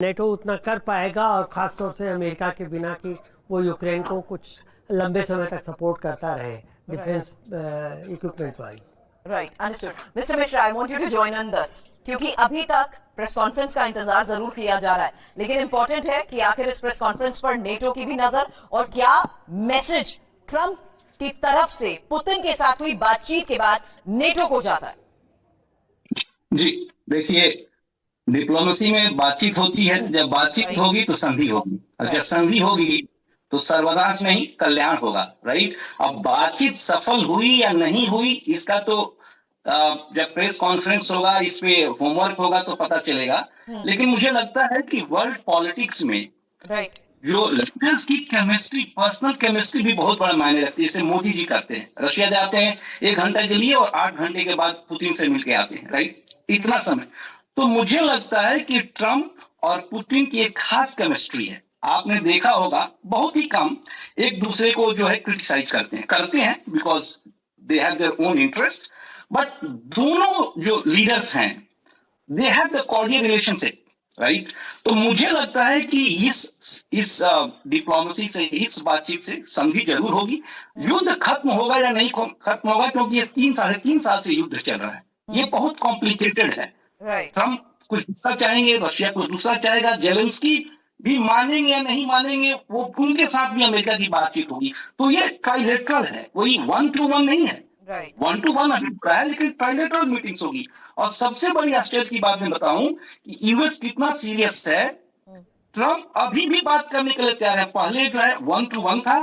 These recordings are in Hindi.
नेटो उतना कर पाएगा, और ख़ासतौर से अमेरिका के बिना कि वो यूक्रेन को कुछ लंबे समय तक सपोर्ट करता रहे defence equipment wise. Right, understood. Mister Mishra, I want you to join on this, क्योंकि अभी तक प्रेस कॉन्फ्रेंस का इंतजार जरूर किया जा रहा है, लेकिन इंपॉर्टेंट है कि आखिर इस प्रेस कॉन्फ्रेंस पर नेटो की भी नजर, और क्या मैसेज ट्रंप की तरफ से पुतिन के साथ हुई बातचीत के बाद नेटो को जाता है। जी देखिए, डिप्लोमेसी में बातचीत होती है, जब बातचीत होगी तो संधि होगी, और जब संधि होगी तो सर्वनाश नहीं कल्याण होगा। राइट, अब बातचीत सफल हुई या नहीं हुई इसका तो जब प्रेस कॉन्फ्रेंस होगा, इस पे होमवर्क होगा तो पता चलेगा। लेकिन मुझे लगता है कि वर्ल्ड पॉलिटिक्स में जो लीडर्स की केमिस्ट्री, पर्सनल केमिस्ट्री भी बहुत बड़ा मायने रखती है। जैसे मोदी जी करते हैं, रशिया जाते हैं 1 घंटे के लिए और 8 घंटे के बाद पुतिन से मिलके आते हैं। राइट, इतना समय। तो मुझे लगता है कि ट्रंप और पुतिन की एक खास केमिस्ट्री है। आपने देखा होगा बहुत ही कम एक दूसरे को जो है क्रिटिसाइज करते हैं because they have their own interest, but दोनों जो लीडर्स हैं they have the cordial relationship. Right, तो मुझे लगता है कि इस डिप्लोमेसी से, इस बातचीत से संधि जरूर होगी। युद्ध खत्म होगा या नहीं खत्म होगा, क्योंकि ये 3-3.5 साल से युद्ध चल रहा है, ये बहुत कॉम्प्लिकेटेड है। ट्रंप कुछ दूसरा चाहेंगे, रशिया कुछ दूसरा चाहेगा, जेलेंस्की भी मानेंगे या नहीं मानेंगे, वो उनके साथ भी अमेरिका की बातचीत होगी। तो ये ट्राइलेटरल है, कोई 1-to-1 नहीं है। 1-to-1 अभी हो रहा है, लेकिन ट्राइलेटरल मीटिंग्स होगी। और सबसे बड़ी आश्चर्य की बात मैं बताऊं कि यूएस कितना सीरियस है। ट्रंप अभी भी बात करने के लिए तैयार है। पहले जो है 1-to-1 था,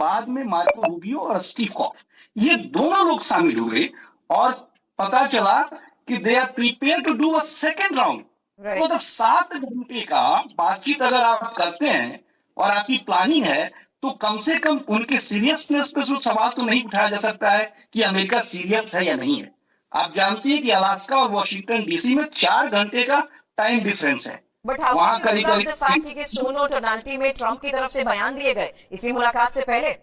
बाद में मार्को रूबियो और स्टीव कॉफ, ये दोनों लोग शामिल हुए, और पता चला कि they are prepare to do a second round. मतलब 7 घंटे का बातचीत अगर आप करते हैं और आपकी प्लानिंग है, तो कम से कम उनके सीरियसनेस पे सवाल तो नहीं उठाया जा सकता है कि अमेरिका सीरियस है या नहीं है। आप जानते हैं कि अलास्का और वॉशिंगटन डीसी में 4 घंटे का टाइम डिफरेंस है। वहां करीब स्टोन टोनालिटी में ट्रंप की तरफ से बयान दिए गए इसी मुलाकात से पहले।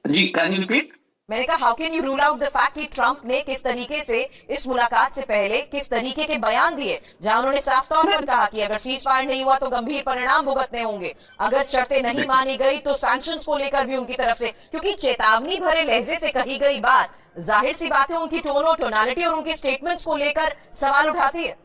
जी, कैन यू रिपीट? मैंने कहा, how can you rule out the fact कि ट्रंप ने किस तरीके से इस मुलाकात से पहले किस तरीके के बयान दिए, जहां उन्होंने साफ तौर पर कहा कि अगर सीज फायर नहीं हुआ तो गंभीर परिणाम भुगतने होंगे, अगर शर्तें नहीं मानी गई तो सैंक्शंस को लेकर भी उनकी तरफ से, क्योंकि चेतावनी भरे लहजे से कही गई बात, जाहिर सी बात है उनकी टोन और टोनालिटी और उनके स्टेटमेंट्स को लेकर सवाल उठाती है।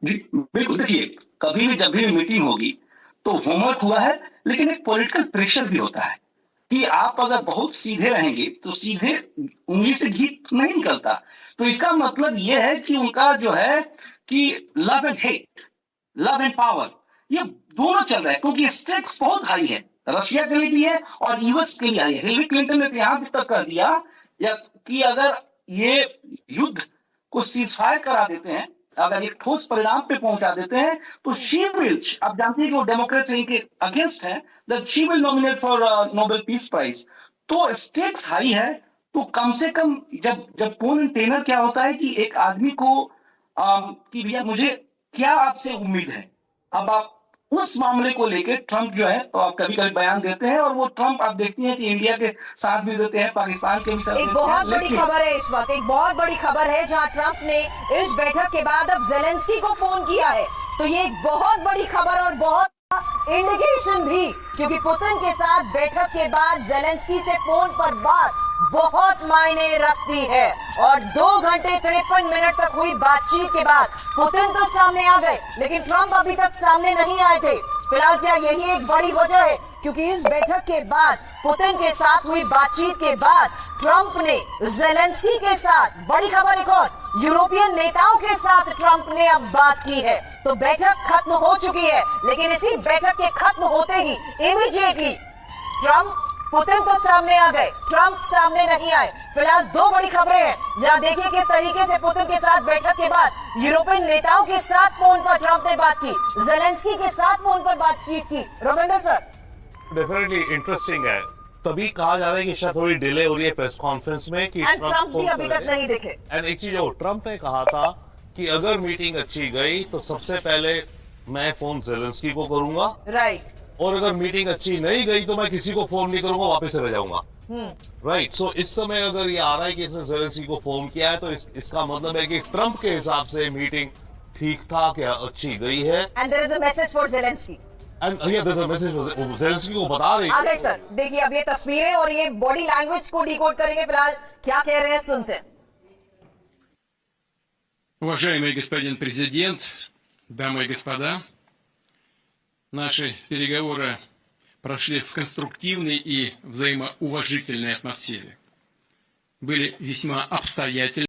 जी बिल्कुल, देखिए कभी भी जब भी मीटिंग होगी तो होमवर्क हुआ है, लेकिन एक पॉलिटिकल प्रेशर भी होता है कि आप अगर बहुत सीधे रहेंगे तो सीधे उंगली से घी नहीं निकलता। तो इसका मतलब यह है कि उनका जो है कि love and hate, love and power, ये दोनों चल रहा है, क्योंकि स्टेक्स बहुत हाई है, रशिया के लिए भी है और यूएस के लिए है। हिलरी क्लिंटन ने यहां तक कह दिया कि अगर ये युद्ध को सीजफायर करा देते हैं, अगर एक ठोस परिणाम पे पहुंचा देते हैं, तो शी विल, आप जानते हैं कि वो डेमोक्रेट्स इनके अगेंस्ट है, that she will nominate for Nobel peace prize. तो स्टेक्स हाई है। तो कम से कम जब टेनर क्या होता है कि एक आदमी को कि भैया मुझे क्या आपसे उम्मीद है। अब आप उस मामले को लेकर ट्रंप जो है तो आप कभी कभी बयान देते हैं, और वो ट्रंप आप देखती हैं कि इंडिया के साथ भी देते हैं, पाकिस्तान के भी साथ। एक बहुत बड़ी खबर है इस वक्त, एक बहुत बड़ी खबर है जहां ट्रंप ने इस बैठक के बाद अब जेलेंस्की को फोन किया है। तो ये एक बहुत बड़ी खबर और बहुत इंडिकेशन भी, क्योंकि पुतिन के साथ बैठक के बाद जेलेंस्की से फोन पर बात बहुत मायने रखती है। और 2 घंटे 53 मिनट तक हुई बातचीत के बाद पुतिन तो सामने आ गए, लेकिन ट्रंप अभी तक सामने नहीं आए थे। फिलहाल क्या यही एक बड़ी वजह है, क्योंकि इस बैठक के बाद पुतिन के साथ हुई बातचीत के बाद ट्रंप ने जेलेंस्की के साथ, बड़ी खबर एक और, यूरोपियन नेताओं के साथ ट्रंप ने अब बात की है। तो बैठक खत्म हो चुकी है, लेकिन इसी बैठक के खत्म होते ही इमीडिएटली ट्रंप, पुतिन तो सामने आ गए, ट्रंप सामने नहीं आए। फिलहाल 2 बड़ी खबरें हैं, जहां देखिए किस तरीके से पुतिन के साथ बैठक के बाद यूरोपियन नेताओं के साथ फोन पर ट्रंप ने बात की, जेलेंस्की के साथ फोन पर बातचीत की। रविंदर सर, डेफिनेटली इंटरेस्टिंग है। तभी कहा जा रहा है कि शायद थोड़ी डिले हो रही है प्रेस कॉन्फ्रेंस में कि ट्रंप भी अभी तक नहीं दिखे। एंड एक चीज और, ट्रंप ने कहा था कि अगर मीटिंग अच्छी गई तो सबसे पहले मैं फोन जेलेंस्की को करूंगा, राइट, और अगर मीटिंग अच्छी नहीं गई तो मैं किसी को फोन नहीं करूंगा, वापस चले जाऊंगा। राइट, सो इस समय अगर ये आ रहा है कि इसने जेलेंस्की को फोन किया है, तो इसका मतलब है कि ट्रंप के हिसाब से मीटिंग ठीक ठाक या अच्छी गई है। And there is a message for Zelensky. And here there is a message Zelensky को बता रही आ गए सर, देखिए अब ये तस्वीरें और ये बॉडी लैंग्वेज को डिकोड करेंगे। फिलहाल क्या कह रहे हैं सुनते हैं। Уважаемый господин президент, дамы и господа, наши переговоры прошли в конструктивной и взаимоуважительной атмосфере. Были весьма обстоятельны.